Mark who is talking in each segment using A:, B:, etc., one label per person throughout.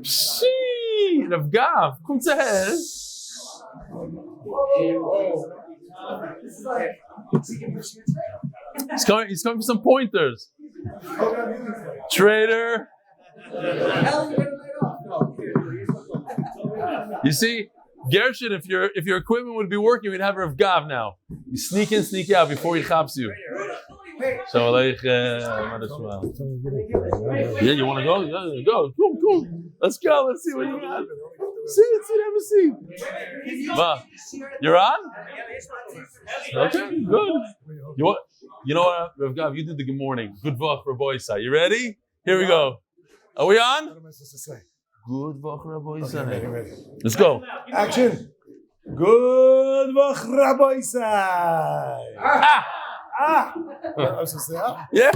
A: Pshii, Rav Gav, kommt zu her. He's coming for some pointers. Trader. You see, Gershon, if your equipment would be working, we'd have Rav Gav now. You sneak in, sneak out before he chaps you. Lzaicher, yeah, you want to go? Yeah, go. Let's go. Let's see what you got. Sit, have a seat. You're on? Okay, good. You know what, Rav Gav, you did the good morning. Good vach for boysai. You ready? Here we go. Are we on?
B: What am I supposed to say?
A: Good vach boysai.
B: Okay, ready.
A: Let's go.
B: Action. Good vach boysai. I'm supposed to say
A: Yeah.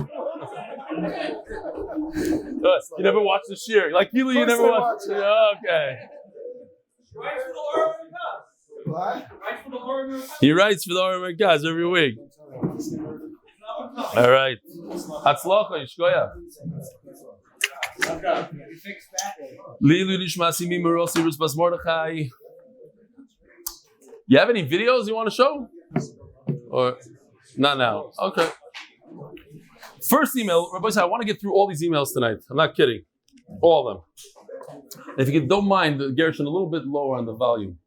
A: You never watched the shear. Like you never watched it. Okay.
B: What?
A: He writes for the R Merkaz every week. All right. Hatzlacha, Yishkoya. Lilu Nishmas Merosi Rusbas Mordechai. You have any videos you want to show? Or not now? Okay. First email, Rabbi, I want to get through all these emails tonight. I'm not kidding. All of them. If you don't mind, Gershon, a little bit lower on the volume.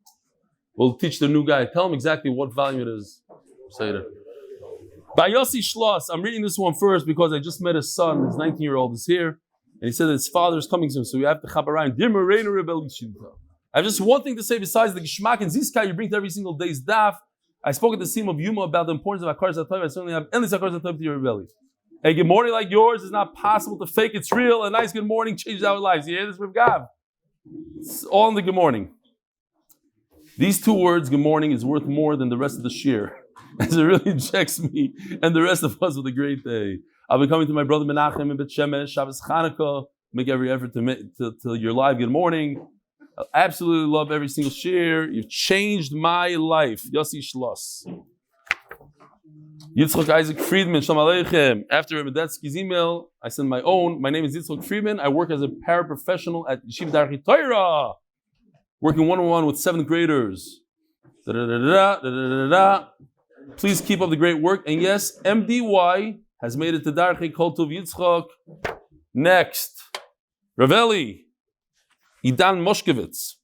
A: We'll teach the new guy. Tell him exactly what volume it is. Say it. By Yossi Schloss, I'm reading this one first because I just met his son. His 19-year-old is here. And he said that his father is coming soon, so we have to chabarayim. Dear Moreno Rebel Yishita. I have just one thing to say besides the Gishmak and Zizka you bring to every single day's daf. I spoke at the theme of Yuma about the importance of Akar Zatayv. I certainly have endless Akar Zatayv to your belly. A good morning like yours is not possible to fake. It's real. A nice good morning changes our lives. You hear this with Gav? It's all in the good morning. These two words, good morning, is worth more than the rest of the shir. As it really injects me and the rest of us with a great day. I'll be coming to my brother Menachem in Bet Shemesh, Shabbos Chanukah. Make every effort to your live good morning. I absolutely love every single shir. You've changed my life. Yossi Schloss. Yitzchok Isaac Friedman, Shalom Aleichem. After Medetsky's email, I send my own. My name is Yitzchok Friedman. I work as a paraprofessional at Yeshiva Darchei Torah, working one-on-one with 7th graders. Please keep up the great work. And yes, MDY has made it to Darchei Kol Tov Yitzchok. Next, Raveli, Idan Moshkevitz.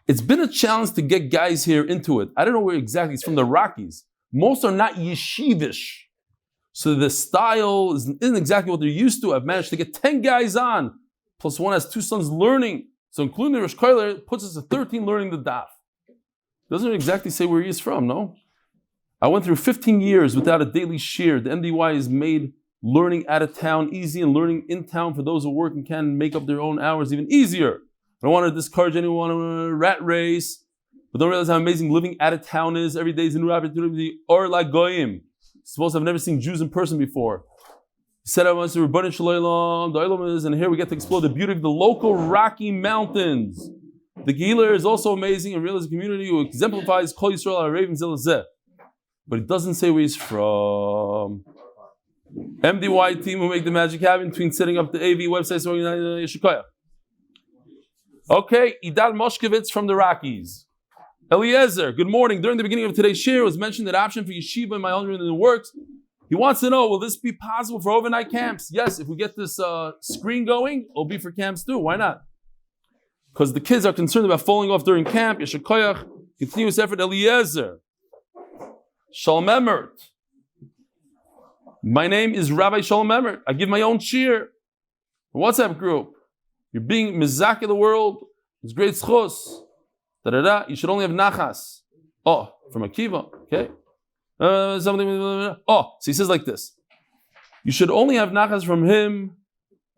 A: It's been a challenge to get guys here into it. I don't know where exactly. It's from the Rockies. Most are not yeshivish. So the style isn't exactly what they're used to. I've managed to get 10 guys on. Plus one has 2 sons learning. So including the Rosh Koiler, puts us at 13 learning the daf. Doesn't exactly say where he is from, no? I went through 15 years without a daily shir. The MDY has made learning out of town easy and learning in town for those who work and can make up their own hours even easier. I don't want to discourage anyone on a rat race. But don't realize how amazing living out of town is. Every day is a new opportunity. Or like Goyim. Suppose I've never seen Jews in person before. He said I was to Rebbeinu Shalom, the Olam is, and here we get to explore the beauty of the local Rocky Mountains. The Gale is also amazing and realize a community who exemplifies Kol Yisrael HaRavim Zelazeh. But it doesn't say where he's from. MDY team who make the magic happen between setting up the AV website. Okay, Idan Moshkevitz from the Rockies. Eliezer, good morning. During the beginning of today's shir, it was mentioned that option for yeshiva in my own in the works. He wants to know, will this be possible for overnight camps? Yes, if we get this screen going, it'll be for camps too. Why not? Because the kids are concerned about falling off during camp. Yeshar Koyach, continuous effort. Eliezer. Shalom Emert. My name is Rabbi Shalom Emert. I give my own shir. WhatsApp group. You're being mizak of the world. It's great schos. You should only have nachas. Oh, from Akiva. Okay. So he says like this. You should only have nachas from him,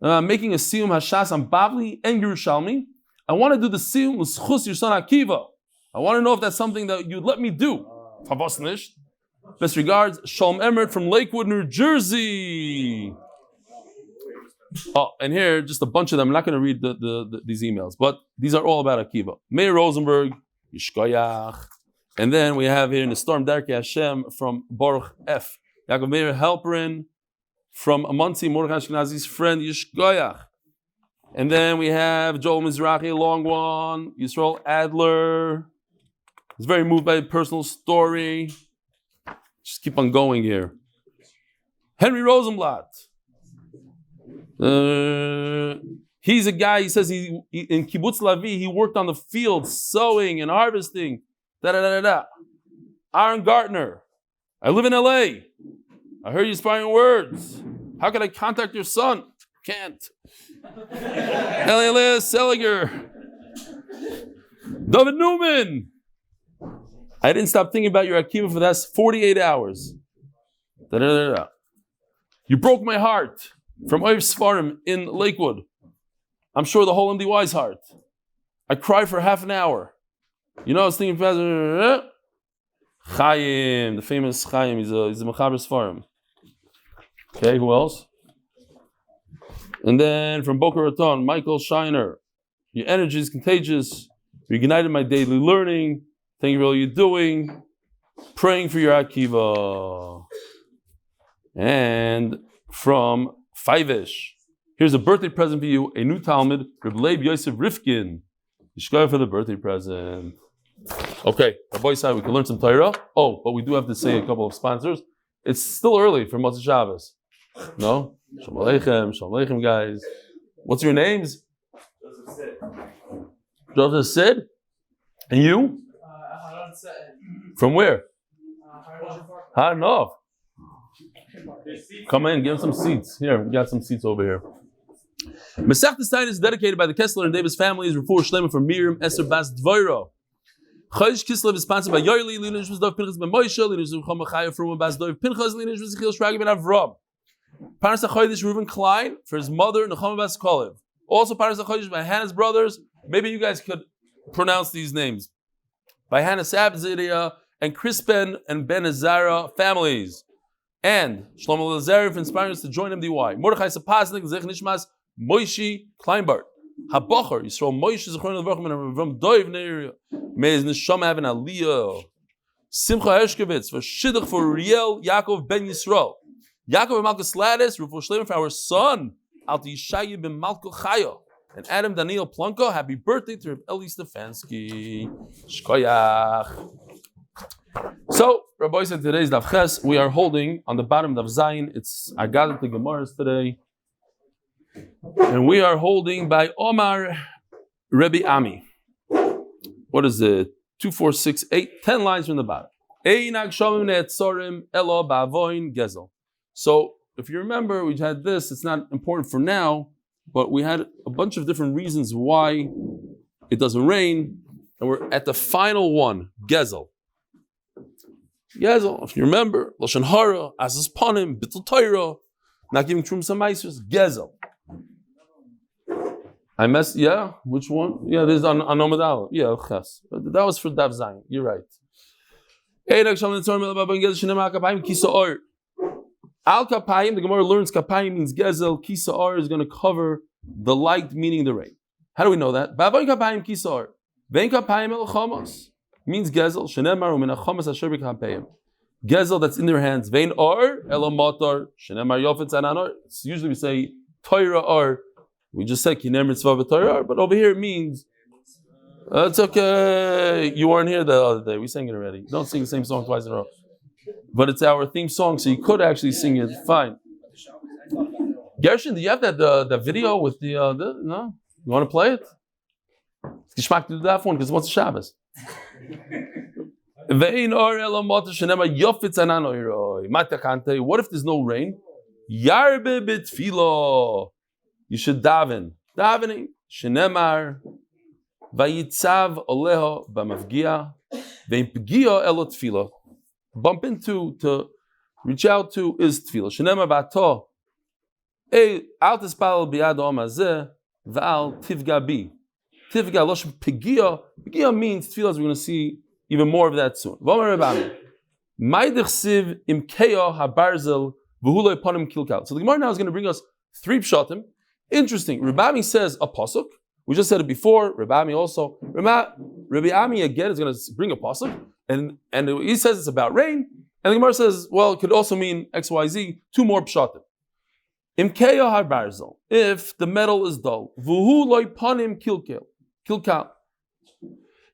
A: making a siyum hashas on Bavli and Yerushalmi. I want to do the siyum l'schus your son Akiva. I want to know if that's something that you'd let me do. Best regards, Shalom Emert from Lakewood, New Jersey. Oh, and here, just a bunch of them. I'm not going to read these emails, but these are all about Akiva. Meir Rosenberg, Yishkoyach. And then we have here in the Storm Darkei Hashem from Baruch F. Yaakov Meir Halperin from Amonti, Mordechai Ashkenazi's friend, Yishkoyach. And then we have Joel Mizrahi, a long one. Yisrael Adler. He's very moved by a personal story. Just keep on going here. Henry Rosenblatt. He's a guy, he says he in Kibbutz Lavi, he worked on the field, sowing and harvesting. Aaron Gartner. I live in LA. I heard you inspiring words. How can I contact your son? Can't. Elias Seliger. David Newman. I didn't stop thinking about your Akiva for the last 48 hours. You broke my heart from Oiv Sfarim in Lakewood. I'm sure the whole MDY's heart. I cried for half an hour. You know, I was thinking, Chaim, the famous Chaim, he's a Mechaber Sfarim. Okay, who else? And then from Boca Raton, Michael Shiner. Your energy is contagious. You ignited my daily learning. Thank you for all you're doing. Praying for your Akiva. And from Fivish. Here's a birthday present for you. A new Talmud. Reb Leib Yosef Rifkin. Yishkoy for the birthday present. Okay, Rabbi side, we can learn some Torah. Oh, but we do have to say a couple of sponsors. It's still early for Motzei Shabbos. No? Shalom Aleichem, guys. What's your names?
C: Joseph Sid.
A: Joseph Sid? And you? From where? Hanov. Come in, give him some seats. Here, we got some seats over here. Maseches Taanis is dedicated by the Kessler and Davis families. Refuah Shleima for Miriam Esther bas devora. Chodesh Kislev is sponsored by Uriel Yaakov, Nishmas Dov Pנחas ben Moshe, Ruchama Promã bas Dov Pנחas, Yisroel Moshe ben Avraham. Parnas HaChodesh Reuven Klein for his mother Nechama bas Calev. Also Parnas HaChodesh by Hanas Brothers. Maybe you guys could pronounce these names. By Hanasabzadeh and Krispin and Benazera Families. And Shlomo Lalezarian for inspiring us to join MDY. Mordechai Sapoznick, Lzaicher Nishmas, Moshe Kleinbart. Habocher, Yisroel Moshe, R Avrohom Dov, may his Nechama have an aliyah. Simcha Herskovic for Shidduch for Uriel Yaakov ben Yisroel. Yaakov ben Malka Sladis, Refuah Shleima for our son, Alti Yishaya ben Malka Chaya. And Adam Daniel Plunko, happy birthday to R Eli Stefansky. Shkoyach. So, Rabbi said today's Daf Ches, we are holding on the bottom of Zayin. I got it the Gemaras today. And we are holding by Omar Rebbe Ami. What is it? 2, 4, 6, 8, 10 lines from the bottom. So, if you remember, we had this. It's not important for now, but we had a bunch of different reasons why it doesn't rain. And we're at the final one, Gezel. Gezel, if you remember, Lashon Hara, Asas Panim, Bittul Torah, not giving Trum Samaisers, Gezel. I messed, yeah, which one? Yeah, this is on Amud Aleph. Yeah, Ches. That was for Daf Zayin. You're right. Al Kapayim, the Gemara learns Kapayim means Gezel, Kisa'ar is going to cover the light, meaning the rain. How do we know that? Bavoin Kapayim Kisa'ar. Vein Kapayim El Chamas means Gezel, Shenemar Umin Chamas Asher B'Kapayim. Gezel that's in their hands. Vein Or El Matar, Shenemar Yofetz Ananor. Usually we say Torah Or. We just said Kiner Mitzvah V'Torah, but over here it means it's okay. You weren't here the other day. We sang it already. Don't sing the same song twice in a row. But it's our theme song, so you could actually sing it. Fine. Gershon, do you have that video with the no? You want to play it? Geschmack to do that one because what's Shabbos? What if there's no rain? Yarbe bitfilo. You should daven. Davening. Shenemar. Vayitzav oleho b'mavgia. Ve'impegia elot tefillah. Bump into, to reach out to is tefillah. Shenemar v'ato. Al tispal b'yad ha'om hazeh. V'al tivga bi. Tivga losh pegia. Pegia means tefillah, as we're going to see even more of that soon. V'omer Rebami. Ma'idich siv imkeyo habarzel v'huloi ponim kilkal. So the Gemara now is going to bring us 3 pshatim. Interesting. Rebami says a pasuk. We just said it before. Rebami also. Rebami again is going to bring a pasuk, and he says it's about rain. And the Gemara says, well, it could also mean X, Y, Z. 2 more pshatim. Imkeya har barzel, if the metal is dull. Vuhu loy panim kilkal.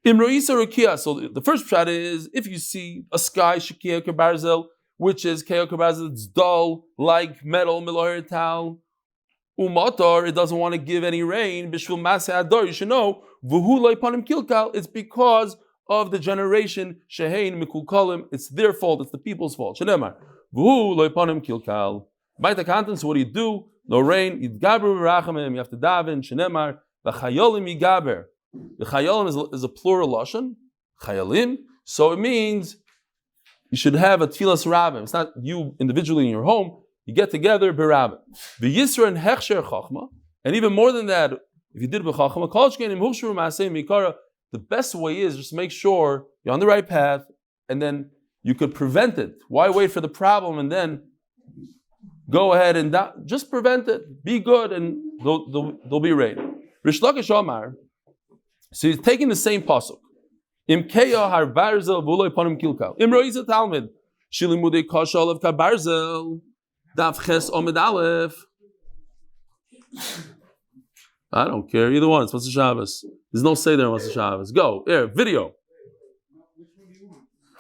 A: Imroisa rukia. So the first pshat is if you see a sky shekia barzel, which is keo barzel, it's dull like metal milohir tal. Umatar, it doesn't want to give any rain. Bishvil maseh ador, you should know. Vuhu loy panim kilkal. It's because of the generation shehein mikulkalim. It's their fault. It's the people's fault. Shenemar vuhu loy panim kilkal. By the contents, what do? No rain. Yidgaber b'rachamim. You have to daven. Shenemar v'chayolim yigaber. The chayolim is a plural lashon. Chayolim. So it means you should have a tfilas rabbim. It's not you individually in your home. You get together b'rabbim. V'yisra and hechsher chachma. And even more than that, if you did b'chachma, kol shkenim hushru ma'aseh mikara. The best way is just make sure you're on the right path, and then you could prevent it. Why wait for the problem and then go ahead and just prevent it? Be good, and there'll be rain. Rish Lakish Omar, so he's taking the same pasuk. Imkeya har barzel v'loy panim kilkal. Imroiza Talmud shilimudei kashal of kabarzel daf ches Amud Aleph. I don't care. Either one. It's Maseches Shabbos. There's no say there in Maseches Shabbos. Go. Here, video.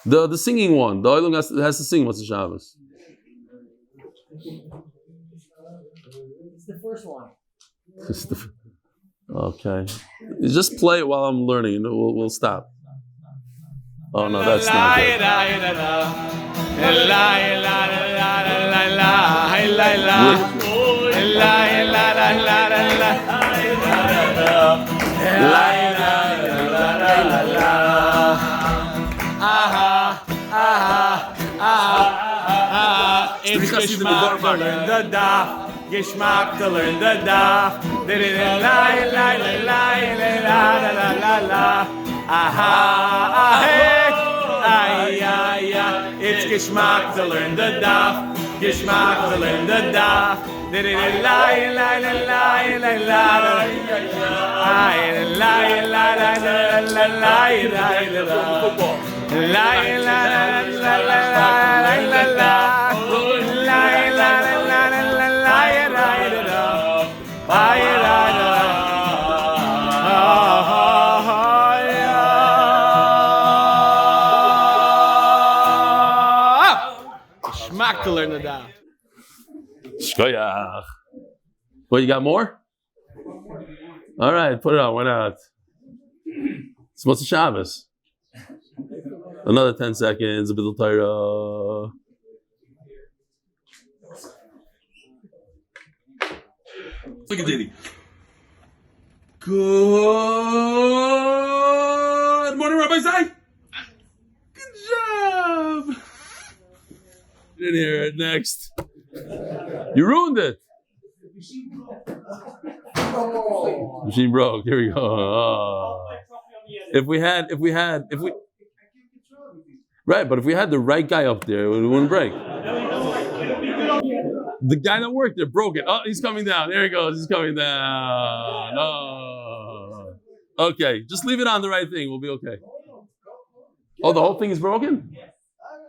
A: The singing one. The oilung has to sing Maseches Shabbos.
C: It's the first one.
A: Okay. You just play it while I'm learning and we'll stop. Oh no, that's not good.
D: It's geschmack to learn the daf. Geschmack to learn the daf. It's geschmack to learn the daf. Geschmack to learn the daf. Geschmack to learn the daf.
A: Shkoyach. Well, you got more? All right, put it on. Why not? It's Maseches Shabbos. Another 10 seconds. A bit of Torah. Look at Diddy. Good morning, Rabbi Zai. Good job. Didn't hear it. Next. You ruined it. Machine broke. Here we go. Oh. If we right, but if we had the right guy up there, it wouldn't break. The guy that worked there broke it. Oh, he's coming down. There he goes. He's coming down. Oh. Okay, just leave it on the right thing. We'll be okay. Oh, the whole thing is broken?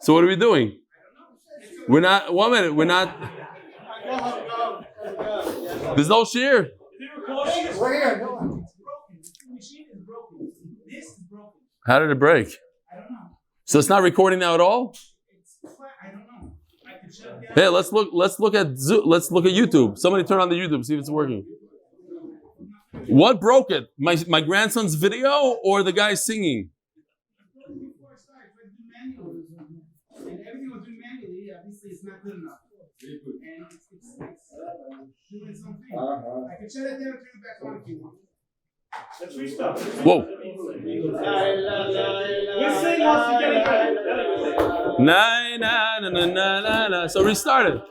A: So what are we doing? We're not, 1 minute, we're not. There's no shear. How did it break?
C: I don't know.
A: So it's not recording now at all?
C: I don't know.
A: Hey, let's look at YouTube. Somebody turn on the YouTube, see if it's working. What broke it? My grandson's video or the guy singing?
C: Before I started, I do manually, and everything was doing manually. Obviously, it's not good enough, and it's doing something. I can shut it down and turn it back on if you want.
D: Let's restart.
A: Whoa.
D: We're saying us together.
A: Na. So restart it.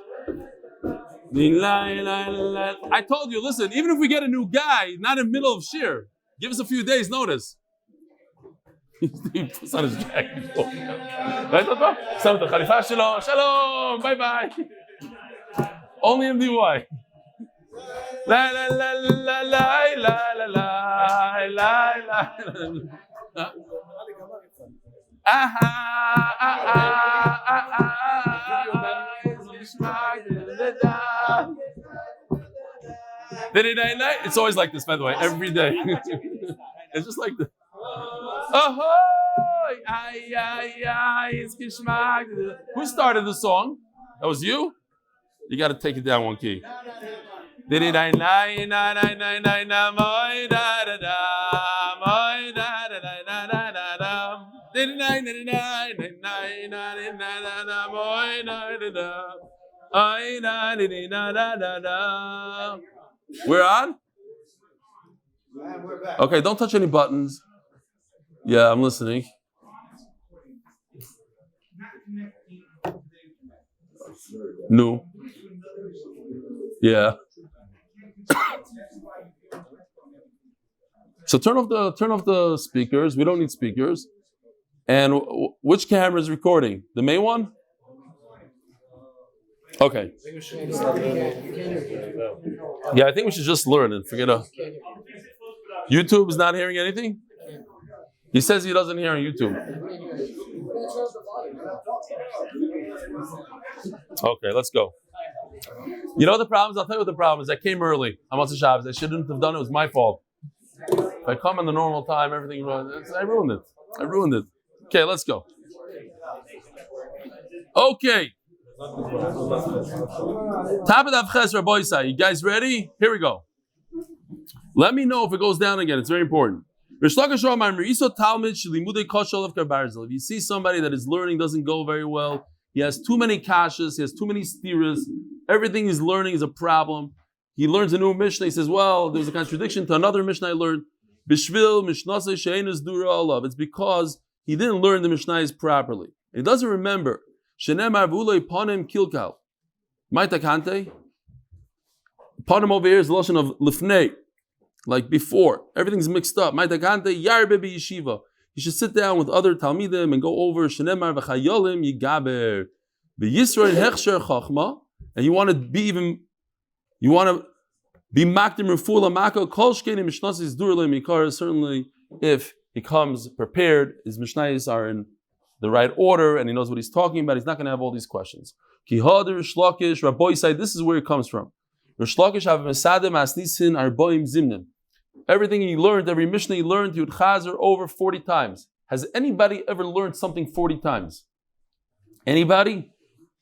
A: I told you, listen, even if we get a new guy, not in the middle of shir, give us a few days notice. He puts on his jacket. Shalom, bye. Only MDY. La la la la la la la la la. Aha. It's always like this, by the way, every day. It's just like this. Ahoy! Ay, ay, ay, it's geschmack. Who started the song? That was you? You got to take it down one key. We're on? Okay, don't touch any buttons. Yeah, I'm listening. No. Yeah. So turn off the speakers. We don't need speakers. And which camera is recording? The main one? Okay. Yeah, I think we should just learn and forget it. YouTube is not hearing anything? He says he doesn't hear on YouTube. Okay, let's go. You know the problem is? I'll tell you what the problem is. I came early. I'm on Shabbos. I shouldn't have done it. It was my fault. If I come in the normal time, everything runs. I ruined it. Okay, let's go. Okay. You guys ready? Here we go. Let me know if it goes down again. It's very important. If you see somebody that is learning doesn't go very well, he has too many kashas, he has too many steeras, everything he's learning is a problem. He learns a new Mishnah, he says, well, there's a contradiction to another Mishnah I learned. It's because he didn't learn the Mishnahs properly. He doesn't remember. Panim over here is the lotion of lifnei, like before. Everything's mixed up. You should sit down with other talmidim and go over shenemar v'chayolim yigaber b'Yisroel hechsher chachma, and you want to be makdim refuah mako kol shkein mishnasis durle mikar. Certainly, if he comes prepared, his mishnayos are in the right order, and he knows what he's talking about. He's not going to have all these questions. Kihader Rishlakish Rabbi said this is where it comes from. Rishlakish have mesadem asnisin arboim zimnim. Everything he learned, every Mishnah he learned, he would chazer over 40 times. Has anybody ever learned something 40 times? Anybody?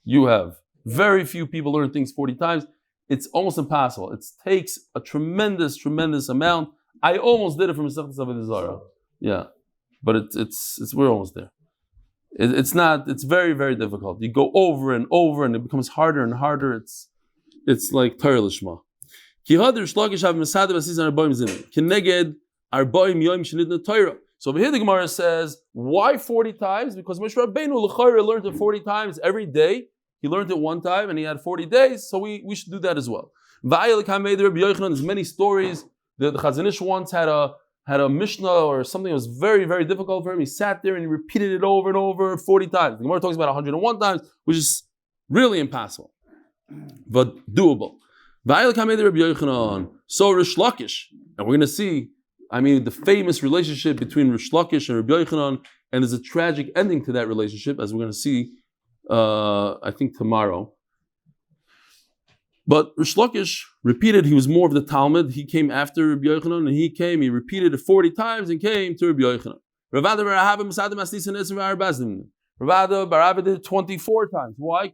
A: You have. Very few people learn things 40 times. It's almost impossible. It takes a tremendous, tremendous amount. I almost did it from Maseches Taanis. Yeah, but it's we're almost there. It's very, very difficult. You go over and over, and it becomes harder and harder. It's like Torah Lishma. So over here the Gemara says, why 40 times? Because Moshe Rabbeinu Lzaicher learned it 40 times every day. He learned it one time and he had 40 days, so we should do that as well. There's many stories. The Chazon Ish once had a Mishnah or something that was very, very difficult for him. He sat there and he repeated it over and over 40 times. The Gemara talks about 101 times, which is really impossible, but doable. So Rish Lakish, and we're going to see, the famous relationship between Rish Lakish and Rabbi Yochanan, and there's a tragic ending to that relationship, as we're going to see, I think tomorrow. But Rish Lakish repeated, he was more of the Talmud, he came after Rabbi Yochanan, and he repeated it 40 times and came to Rabbi Yochanan. Ravada Barabba did it 24 times. Why?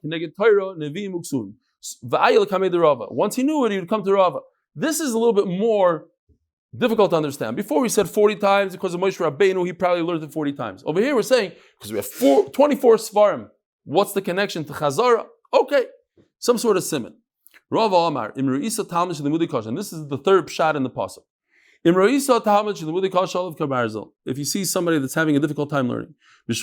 A: Once he knew it, he would come to Rava. This is a little bit more difficult to understand. Before we said 40 times because of Moshe Rabbeinu, he probably learned it 40 times. Over here we're saying, because we have 24 Svarim, what's the connection to Chazara? Okay, some sort of simon. Rava Amar, Imru Isa Talmud Shlemudi Kasha, and this is the third pshat in the pasuk. Imru Isa Talmud Shlemudi Kasha of Kabarzel. If you see somebody that's having a difficult time learning, it's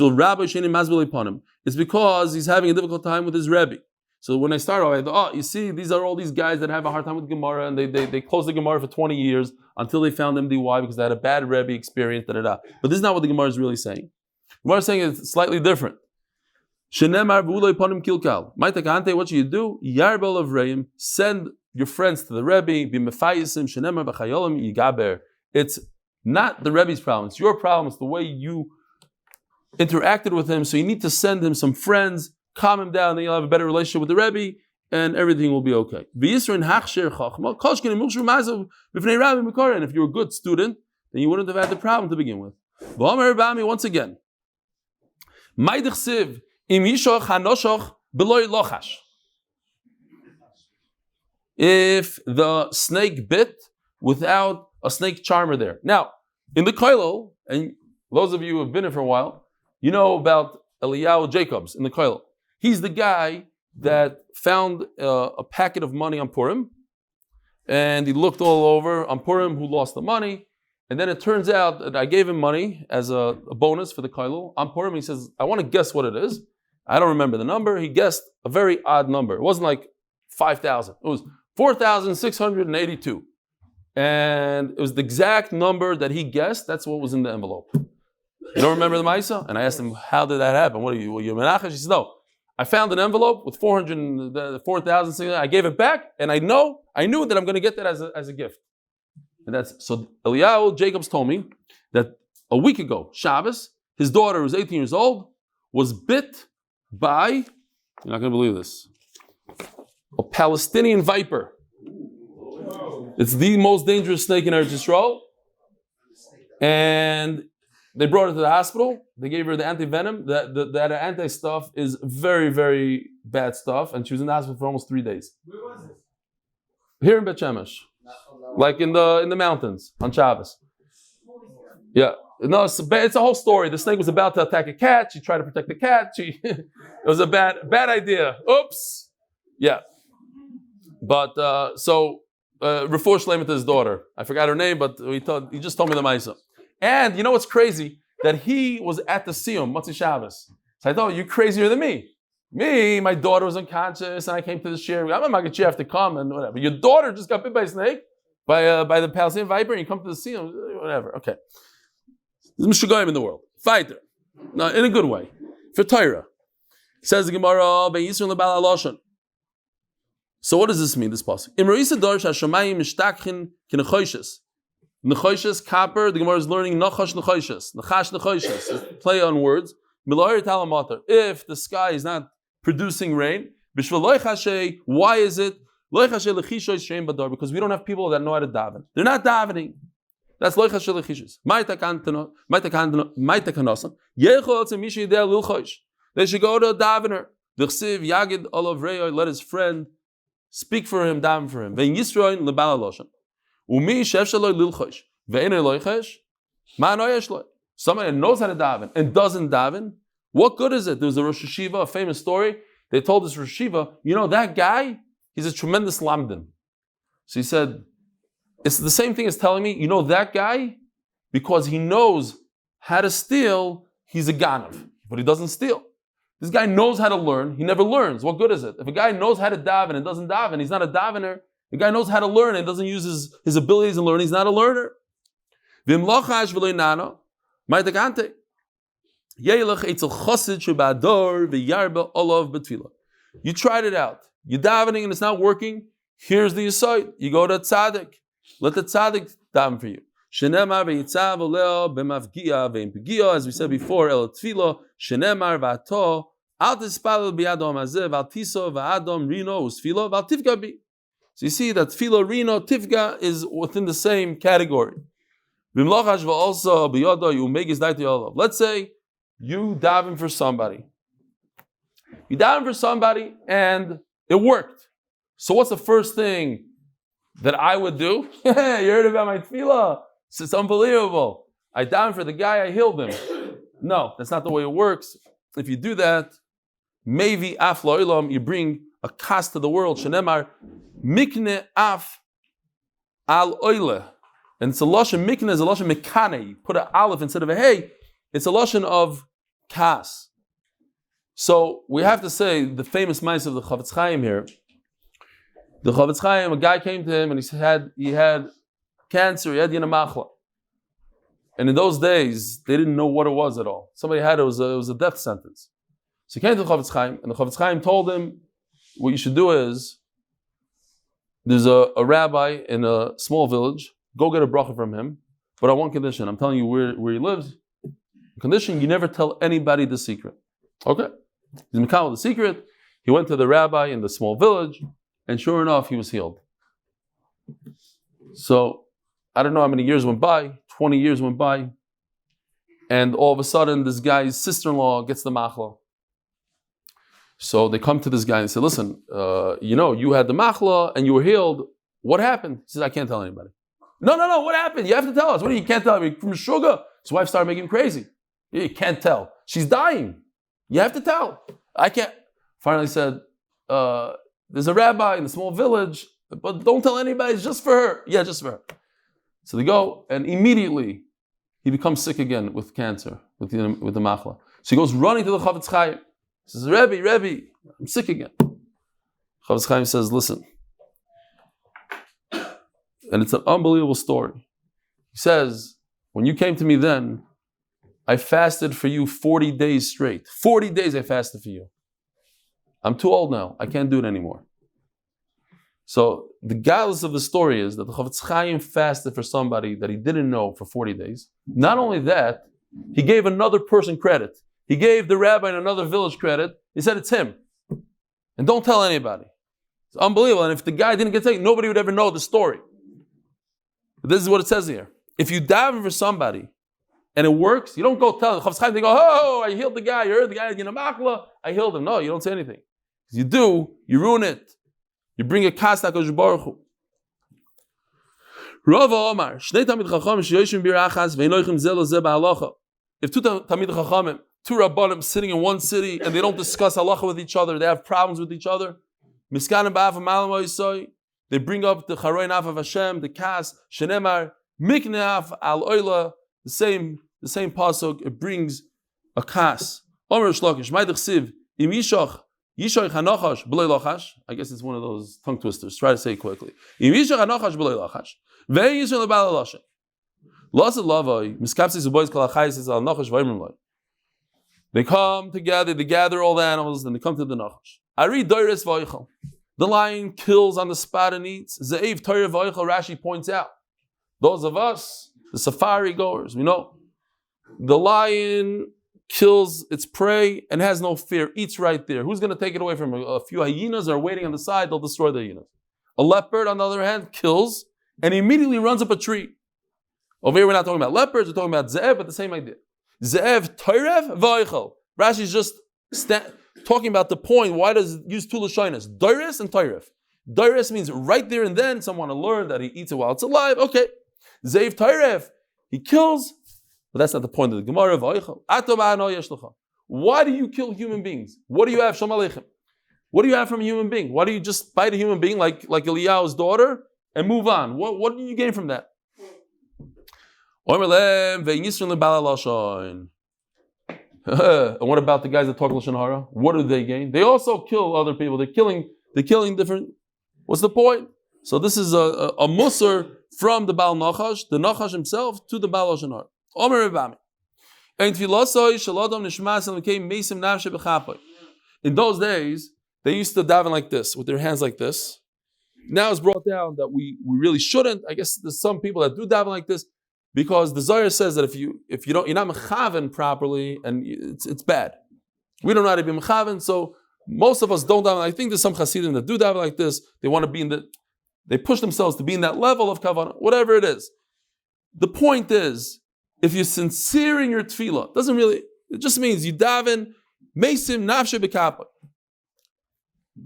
A: because he's having a difficult time with his Rebbe. So when I started, I thought, you see, these are all these guys that have a hard time with Gemara, and they closed the Gemara for 20 years until they found MDY because they had a bad Rebbe experience, But this is not what the Gemara is really saying. The Gemara is saying it's slightly different. Shenemar v'uloi panim kilkal. Maitakante, what should you do? Yarbel of Reim, send your friends to the Rebbe, b'mefayisim, shenemar v'chayolim yigaber. It's not the Rebbe's problem, it's your problem, it's the way you interacted with him, so you need to send him some friends, calm him down, then you'll have a better relationship with the Rebbe, and everything will be okay. And if you're a good student, then you wouldn't have had the problem to begin with. Once again, if the snake bit without a snake charmer there. Now, in the Koilel, and those of you who have been here for a while, you know about Eliyahu Jacobs in the Koilel. He's the guy that found a packet of money on Purim, and he looked all over on Purim who lost the money, and then it turns out that I gave him money as a bonus for the Koilel. On Purim, he says, I want to guess what it is. I don't remember the number. He guessed a very odd number. It wasn't like 5,000. It was 4,682. And it was the exact number that he guessed. That's what was in the envelope. You don't remember the Maisa? And I asked him, how did that happen? What are you Menachesh? He said, no. I found an envelope with 4,000. I gave it back, and I knew that I'm going to get that as a gift. And that's so. Eliyahu Jacobs told me that a week ago, Shabbos, his daughter, who's 18 years old, was bit by, you're not going to believe this, a Palestinian viper. It's the most dangerous snake in Eretz Yisrael. And they brought her to the hospital. They gave her the anti-venom. That anti-stuff is very, very bad stuff. And she was in the hospital for almost 3 days.
C: Where was it?
A: Here in Bet Shemesh. Like in the mountains on Shabbos. Yeah. No, it's a whole story. The snake was about to attack a cat. She tried to protect the cat. It was a bad idea. Oops. Yeah. But Refuah Shleima to his daughter. I forgot her name, but he just told me the Maisa. And you know what's crazy? That he was at the Siyum, Matzi Shabbos. So I thought, you're crazier than me. Me, my daughter was unconscious, and I came to the shir. I'm a Maggid, you have to come, and whatever. Your daughter just got bit by a snake, by the Palestinian viper, and you come to the Siyum, whatever. Okay. There's Mishugoyim in the world. Fighter. No, in a good way. For Torah. Says the Gemara, Ben Yisroel Lebal HaLashon. So what does this mean, this pasuk? Nechoshes, copper, the Gemara is learning Nachash Nechoshes. Play on words. If the sky is not producing rain, why is it? Because we don't have people that know how to daven. They're not davening. That's loichas shelechishis. They should go to a davener. Let his friend speak for him, daven for him. Somebody that knows how to daven and doesn't daven, what good is it? There was a Rosh Hashiva, a famous story. They told this Rosh Hashiva, that guy, he's a tremendous lamdan. So he said, it's the same thing as telling me, that guy, because he knows how to steal, he's a ganav, but he doesn't steal. This guy knows how to learn, he never learns. What good is it? If a guy knows how to daven and doesn't daven, he's not a davener. The guy knows how to learn and doesn't use his abilities in learning, he's not a learner. You tried it out. You're davening and it's not working. Here's the aside. You go to tzaddik. Let the tzaddik daven for you. As we said before, el tefillah, shenemar v'ato, al tispalel b'yadom hazeh, v'al tiso v'adom rino usfilo, v'al tifga bi. So you see that tefillah, rino, tifga is within the same category. Let's say you daven for somebody. You daven for somebody and it worked. So what's the first thing that I would do? You heard about my tefillah. It's unbelievable. I daven for the guy, I healed him. No, that's not the way it works. If you do that, maybe af lo'ilam, you bring a kas to the world. Shenemar mikne af al oile. And it's a lashon mikne is a lashon mekane. You put an aleph instead of a hey. It's a lashon of kas. So we have to say the famous mice of the Chavetz Chaim here. The Chavetz Chaim, a guy came to him and he had cancer, he had Yinamachla. And in those days, they didn't know what it was at all. Somebody had it was a death sentence. So he came to the Chavetz Chaim, and the Chavetz Chaim told him, what you should do is, there's a rabbi in a small village, go get a bracha from him, but on one condition, I'm telling you where he lives, condition, you never tell anybody the secret. Okay? He's Mikal the secret. He went to the rabbi in the small village, and sure enough, he was healed. So, I don't know how many years went by, 20 years went by, and all of a sudden, this guy's sister-in-law gets the machla. So they come to this guy and say, listen, you had the machla and you were healed. What happened? He says, I can't tell anybody. No, what happened? You have to tell us. What do you can't tell me? From Shregah. His wife started making him crazy. You can't tell. She's dying. You have to tell. I can't. Finally said, there's a rabbi in a small village, but don't tell anybody. It's just for her. Yeah, just for her. So they go, and immediately he becomes sick again with cancer, with the machla. So he goes running to the Chavetz Chaim. He says, Rebbe, I'm sick again. Chavetz Chaim says, listen. And it's an unbelievable story. He says, when you came to me then, I fasted for you 40 days straight. 40 days I fasted for you. I'm too old now. I can't do it anymore. So the galus of the story is that the Chavetz Chaim fasted for somebody that he didn't know for 40 days. Not only that, he gave another person credit. He gave the rabbi in another village credit. He said it's him. And don't tell anybody. It's unbelievable. And if the guy didn't get taken, nobody would ever know the story. But this is what it says here. If you daven for somebody and it works, you don't go tell the Chavetz Chaim, they go, oh, I healed the guy. You heard the guy in a machla. I healed him. No, you don't say anything. If you do, you ruin it. You bring a kas to HaKadosh Baruch Hu. Rava Omar, Shnei Tamid Chachamim sheyoshim birachas ve'enoichem zeh lozeh ba'halacha. If two Tamid Chachamim, two Rabbanim sitting in one city and they don't discuss halacha with each other, they have problems with each other, Miskanim ba'af ha'malam ha'yisoi, they bring up the Charoin Af of Hashem, the kas, Shenemar, Mikneaf al Oila, the same pasuk, it brings a kas. Omer Shlokish, Maidach Siv, Im Yishach, Yishoich hanochash b'lei lochash. I guess it's one of those tongue twisters. Try to say it quickly. Yishoich hanochash b'lei lochash. Ve'ei Yisrael lebal loshen. Lasad lavoi miskapsis ubois kol hachayis is al nochash v'imrim loy. They come together. They gather all the animals, and they come to the nochash. Ari doiris v'oichel. The lion kills on the spot and eats. Ze'ev toyer v'oichel. Rashi points out. Those of us, the safari goers, we know the lion kills its prey and has no fear, eats right there. Who's going to take it away from him? A few hyenas are waiting on the side, they'll destroy the hyenas. A leopard, on the other hand, kills and immediately runs up a tree. Over here, we're not talking about leopards, we're talking about ze'ev, but the same idea. Ze'ev, toirev, v'oichel. Rashi's just talking about the point. Why does it use two lashonos? Doiris and toirev. Doiris means right there and then, someone to learn that he eats it while it's alive. Okay. Ze'ev, toirev, he kills. But that's not the point of the Gemara. Why do you kill human beings? What do you have, Shalom Aleichem? What do you have from a human being? Why do you just bite a human being like Eliyahu's daughter and move on? What do you gain from that? And what about the guys that talk Lashon Hara? What do they gain? They also kill other people. They're killing different. What's the point? So this is a musar from the Baal Nachash, the Nachash himself, to the Baal Lashon Hara. In those days, they used to daven like this, with their hands like this. Now it's brought down that we really shouldn't. I guess there's some people that do daven like this, because the Lzaicher says that if you don't, you're not mechaven properly, and it's bad. We don't know how to be mechaven, so most of us don't daven. I think there's some Hasidim that do daven like this. They want to be they push themselves to be in that level of kavanah, whatever it is. The point is, if you're sincere in your tefillah, it just means you daven, mesim nafshe b'kapa.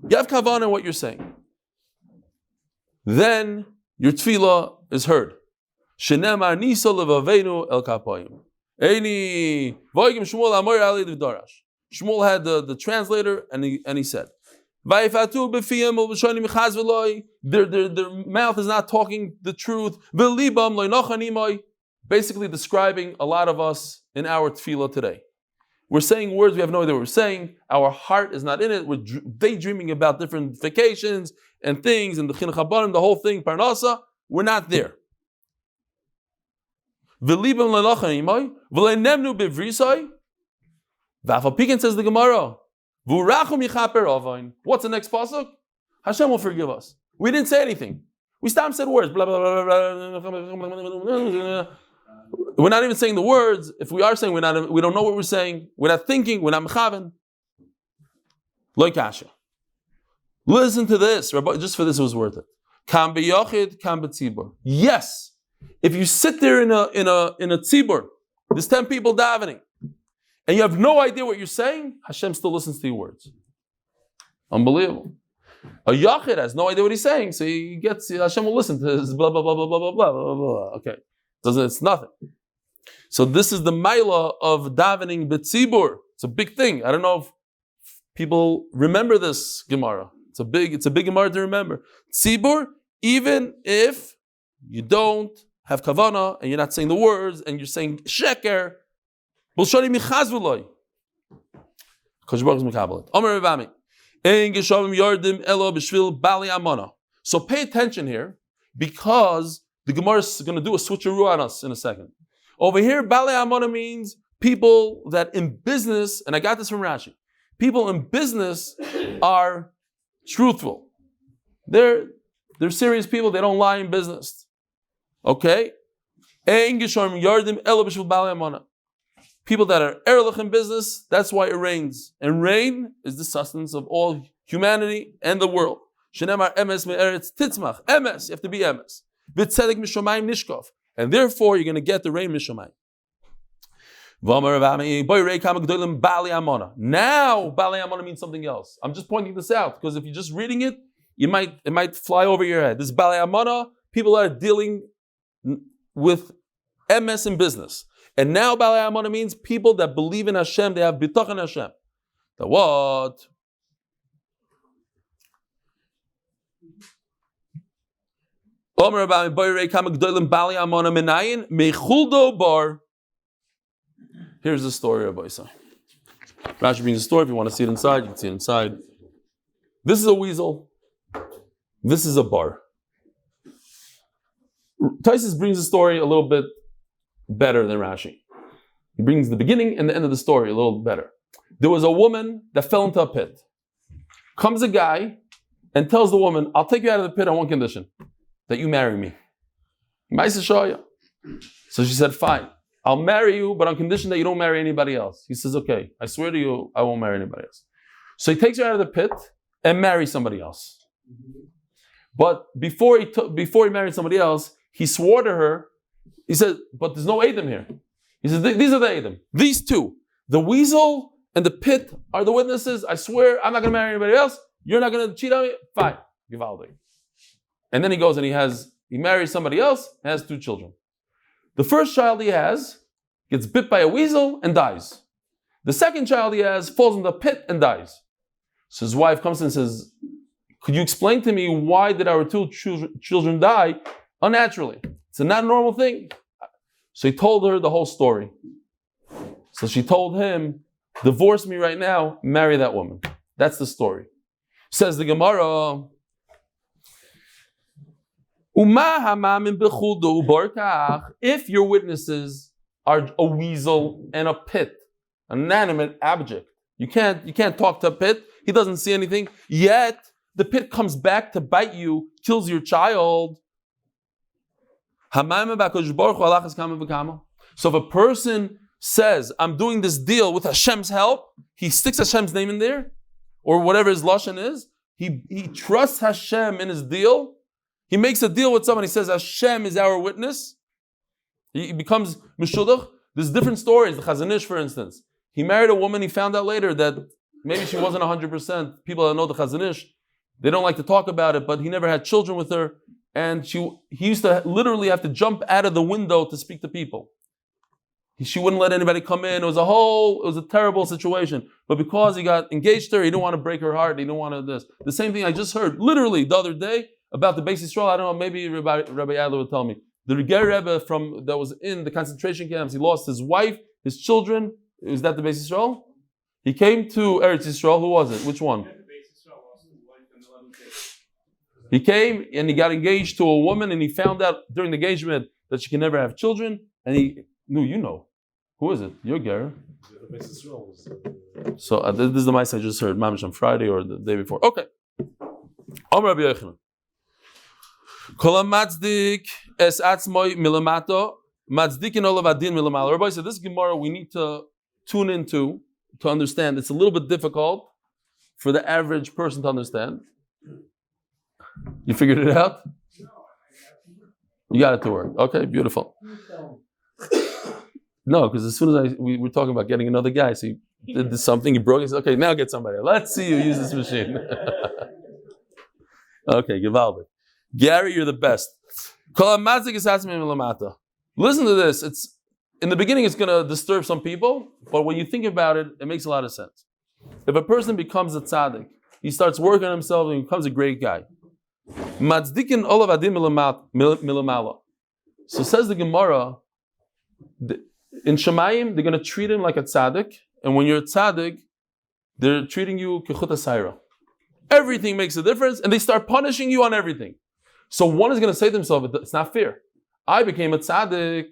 A: You have kavanah in what you're saying. Then your tefillah is heard. Shenemar nisa levavenu el kapayim. Eini voigim Shmuel amor ali devdarash. Shmuel had the translator, and he said, Vayifatu b'fiyam u'b'shonim chaz v'loi. Their mouth is not talking the truth. V'libam loy nochanimoi. Basically describing a lot of us in our tefillah today. We're saying words we have no idea what we're saying. Our heart is not in it. We're daydreaming about different vacations and things, and the chinuch habanim, the whole thing, parnasa. We're not there. V'libam lo'nochanimoi v'leinemnu b'vrisai. V'afapikin, says the Gemara. V'urachum yichaper avain. What's the next pasuk? Hashem will forgive us. We didn't say anything. We stopped said words. Blah, blah, blah, blah. We're not even saying the words. If we are saying, we don't know what we're saying. We're not thinking. We're not mechaven. Lo kasha. Listen to this, Rabbi, just for this it was worth it. Kam b'yochid, kam b'tzibur. Yes, if you sit there in a tzibur, there's 10 people davening, and you have no idea what you're saying, Hashem still listens to your words. Unbelievable. A yachid has no idea what he's saying, so he gets Hashem will listen to his blah blah blah blah blah blah blah blah blah. Okay, it's nothing. So this is the maila of davening b'tzibur. It's a big thing. I don't know if people remember this Gemara. It's a big Gemara to remember. Tzibur, even if you don't have kavana and you're not saying the words and you're saying sheker, bulshari michaz v'loy. Kosh Baruch Hu mekabel it. Omer Rebami. So pay attention here, because the Gemara is going to do a switcheroo on us in a second. Over here, Bali Amana means people that in business, and I got this from Rashi, people in business are truthful. They're serious people, they don't lie in business. Okay? People that are erlich in business, that's why it rains. And rain is the sustenance of all humanity and the world. Shenemar emes me'eretz titzmach. Emes, you have to be emes. V'tzedek mishomayim nishkov. And therefore, you're going to get the rain mishomayim. Now, Bali Amona means something else. I'm just pointing this out, because if you're just reading it, it might fly over your head. This Bali Amona, people are dealing with emes in business. And now Balei Amana means people that believe in Hashem, they have bitach in Hashem. The what? Here's the story of Isa. Rashi brings a story. If you want to see it inside, you can see it inside. This is a weasel. This is a bar. Taisus brings the story a little bit better than Rashi. He brings the beginning and the end of the story a little better. There was a woman that fell into a pit. Comes a guy and tells the woman, I'll take you out of the pit on one condition, that you marry me. So she said, fine, I'll marry you, but on condition that you don't marry anybody else. He says, okay, I swear to you, I won't marry anybody else. So he takes her out of the pit and marries somebody else. But before he married somebody else, he swore to her. He said, but there's no Adam here. He says, these are the Adam. These two, the weasel and the pit are the witnesses. I swear I'm not going to marry anybody else. You're not going to cheat on me? Fine. Givaldi. And then he goes and he marries somebody else and has 2 children. The first child he has gets bit by a weasel and dies. The second child he has falls in the pit and dies. So his wife comes and says, could you explain to me why did our 2 children die unnaturally? It's not a normal thing. So he told her the whole story. So she told him, divorce me right now, marry that woman. That's the story. Says the Gemara, if your witnesses are a weasel and a pit, an inanimate object, you can't talk to a pit, he doesn't see anything, yet the pit comes back to bite you, kills your child. So if a person says, I'm doing this deal with Hashem's help, he sticks Hashem's name in there, or whatever his lashon is, he trusts Hashem in his deal, he makes a deal with someone, he says, Hashem is our witness, he becomes Meshudach. There's different stories, the Chazon Ish, for instance. He married a woman, he found out later that maybe she wasn't 100%. People that know the Chazon Ish, they don't like to talk about it, but he never had children with her. And he used to literally have to jump out of the window to speak to people. She wouldn't let anybody come in. It was a terrible situation. But because he got engaged to her, he didn't want to break her heart. He didn't want to this. The same thing I just heard, literally the other day, about the Beis Yisrael. I don't know, maybe Rabbi Adler would tell me. The Ger Rebbe that was in the concentration camps, he lost his wife, his children. Is that the Beis Yisrael? He came to Eretz Yisrael. Who was it? Which one? He came and he got engaged to a woman, and he found out during the engagement that she can never have children. And he knew, who is it? Your Ger. So this is the mice I just heard, Mamish on Friday or the day before. Okay. Rabbi Yochanan. Kol matzdik es atzmoi milamato matzdikin olav adin milamalo. Everybody said this Gemara we need to tune into to understand. It's a little bit difficult for the average person to understand. You figured it out? You got it to work. Okay, beautiful. No, because as soon as we were talking about getting another guy, so he did something, he broke it, he said, okay, now get somebody. Let's see you use this machine. Okay, Givaldic. Gary, you're the best. Listen to this. It's in the beginning it's gonna disturb some people, but when you think about it, it makes a lot of sense. If a person becomes a tzaddik, he starts working on himself and he becomes a great guy. So says the Gemara, in Shemayim, they're going to treat him like a tzaddik, and when you're a tzaddik, they're treating you kechut asayra. Everything makes a difference, and they start punishing you on everything. So one is going to say to himself, it's not fair. I became a tzaddik,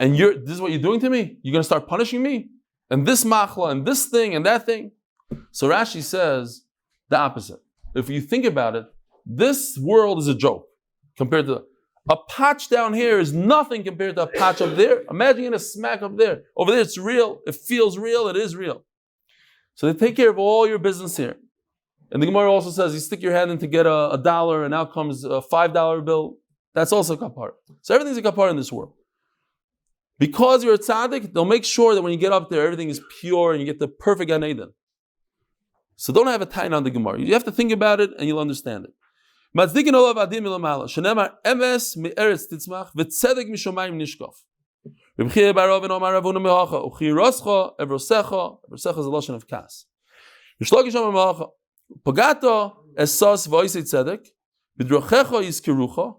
A: and this is what you're doing to me? You're going to start punishing me? And this machla, and this thing, and that thing? So Rashi says the opposite. If you think about it, this world is a joke compared to a patch down here is nothing compared to a patch up there. Imagine getting a smack up there. Over there it's real. It feels real. It is real. So they take care of all your business here. And the Gemara also says you stick your hand in to get a dollar and out comes a $5 bill. That's also kapar. So everything's a kapar in this world. Because you're a tzaddik, they'll make sure that when you get up there, everything is pure and you get the perfect Gan Eden. So don't have a tie on the Gemara. You have to think about it and you'll understand it. Matzdikin olav adim milamala. Shenemar emes me'eretz titzmach v'tzedek mishomayim nishkaf. Reb Chiya bar Rav Omar Ravuna mehacha uchi roscha evrosecha. Evrosecha is a lashon of kas. Yishlokish Omar mehacha pagato esas v'oisei tzedek b'drochecha yizkirucha